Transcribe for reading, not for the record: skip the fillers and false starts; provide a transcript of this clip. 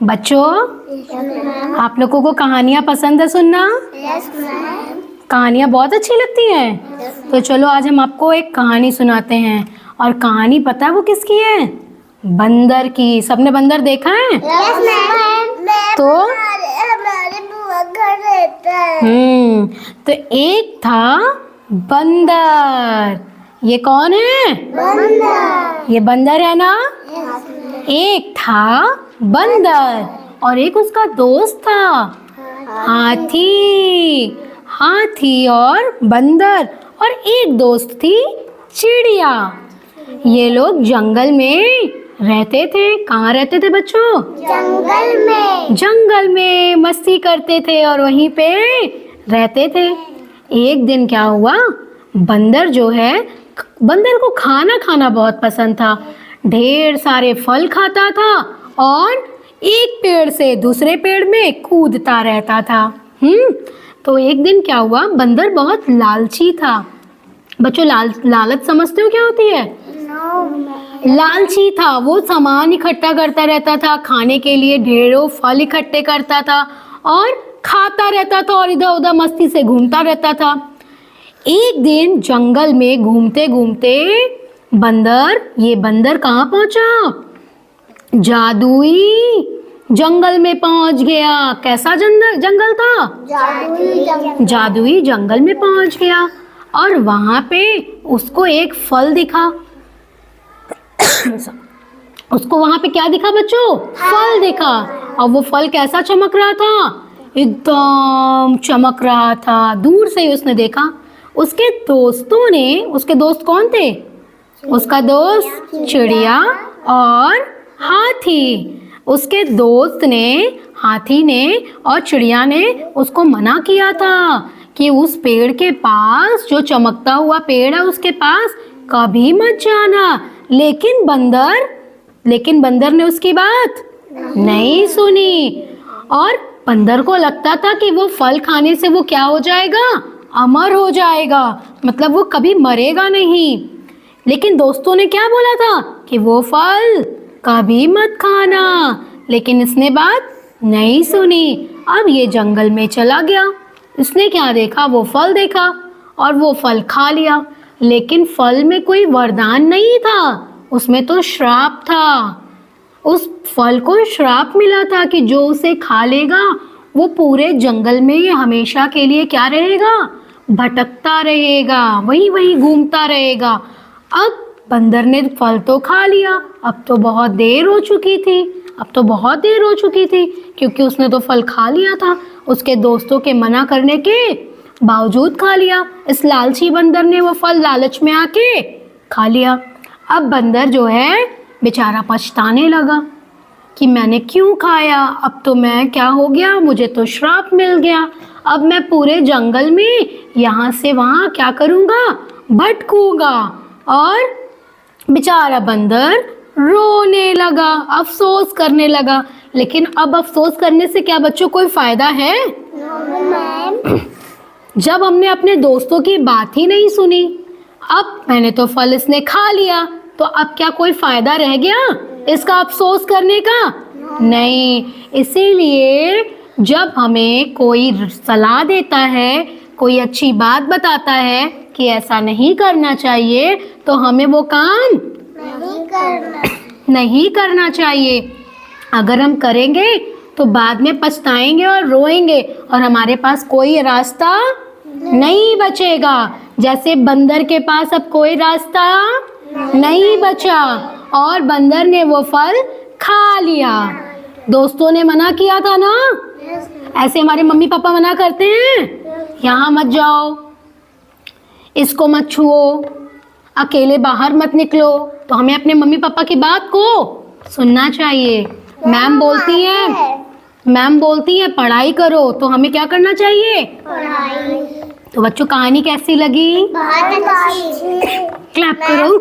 बच्चों, आप लोगों को कहानियाँ पसंद है सुनना? कहानियाँ बहुत अच्छी लगती हैं। तो चलो आज हम आपको एक कहानी सुनाते हैं। और कहानी पता है वो किसकी है? बंदर की। सबने बंदर देखा है? तो हमारे बुआ घर रहता है। तो एक था बंदर। ये कौन है? बंदर। ये बंदर है ना? एक था बंदर और एक उसका दोस्त था हाथी। हाथी और बंदर, और एक दोस्त थी चिड़िया। ये लोग जंगल में रहते थे। कहाँ रहते थे बच्चों? जंगल में। जंगल में मस्ती करते थे और वहीं पे रहते थे। एक दिन क्या हुआ, बंदर जो है, बंदर को खाना खाना बहुत पसंद था। ढेर सारे फल खाता था और एक पेड़ से दूसरे पेड़ में कूदता रहता था। तो एक दिन क्या हुआ, बंदर बहुत लालची था। बच्चों, लालच समझते हो क्या होती है? लालची था। वो सामान इकट्ठा करता रहता था खाने के लिए, ढेरों फल इकट्ठे करता था और खाता रहता था और इधर उधर मस्ती से घूमता रहता था। एक दिन जंगल में घूमते घूमते ये बंदर कहाँ पहुंचा? जादुई जंगल में पहुंच गया। कैसा जंगल था? जादुई जंगल में पहुंच गया और वहां पे उसको एक फल दिखा। उसको वहां पे क्या दिखा बच्चों? फल दिखा। और वो फल कैसा चमक रहा था? एकदम चमक रहा था। दूर से ही उसने देखा। उसके दोस्त कौन थे? उसका दोस्त चिड़िया और हाथी। उसके दोस्त ने, हाथी ने और चिड़िया ने उसको मना किया था कि उस पेड़ के पास, जो चमकता हुआ पेड़ है उसके पास कभी मत जाना। लेकिन बंदर ने उसकी बात नहीं सुनी और बंदर को लगता था कि वो फल खाने से वो क्या हो जाएगा? अमर हो जाएगा, मतलब वो कभी मरेगा नहीं। लेकिन दोस्तों ने क्या बोला था कि वो फल कभी मत खाना, लेकिन इसने बात नहीं सुनी। अब ये जंगल में चला गया। इसने क्या देखा? वो फल देखा और वो फल खा लिया। लेकिन फल में कोई वरदान नहीं था, उसमें तो श्राप था। उस फल को श्राप मिला था कि जो उसे खा लेगा वो पूरे जंगल में हमेशा के लिए क्या रहेगा? भटकता रहेगा, वही घूमता रहेगा। अब बंदर ने फल तो खा लिया। अब तो बहुत देर हो चुकी थी क्योंकि उसने तो फल खा लिया था। उसके दोस्तों के मना करने के बावजूद खा लिया। इस लालची बंदर ने वो फल लालच में आके खा लिया। अब बंदर जो है बेचारा पछताने लगा कि मैंने क्यों खाया। अब तो मैं क्या हो गया, मुझे तो श्राप मिल गया। अब मैं पूरे जंगल में यहाँ से वहाँ क्या करूँगा? भटकूंगा। और बेचारा बंदर रोने लगा, अफसोस करने लगा। लेकिन अब अफसोस करने से क्या बच्चों कोई फायदा है? जब हमने अपने दोस्तों की बात ही नहीं सुनी, अब मैंने तो फल इसने खा लिया, तो अब क्या कोई फायदा रह गया इसका अफसोस करने का? नहीं। इसीलिए जब हमें कोई सलाह देता है, कोई अच्छी बात बताता है कि ऐसा नहीं करना चाहिए, तो हमें वो काम नहीं करना चाहिए। अगर हम करेंगे तो बाद में पछताएंगे और रोएंगे और हमारे पास कोई रास्ता नहीं बचेगा। जैसे बंदर के पास अब कोई रास्ता नहीं बचा और बंदर ने वो फल खा लिया। दोस्तों ने मना किया था ना, ऐसे हमारे मम्मी पापा मना करते हैं, यहाँ मत जाओ, इसको मत छुओ, अकेले बाहर मत निकलो। तो हमें अपने मम्मी पापा की बात को सुनना चाहिए। मैम बोलती हैं पढ़ाई करो, तो हमें क्या करना चाहिए? पढ़ाई। तो बच्चों, कहानी कैसी लगी? बहुत अच्छी। क्लैप करो।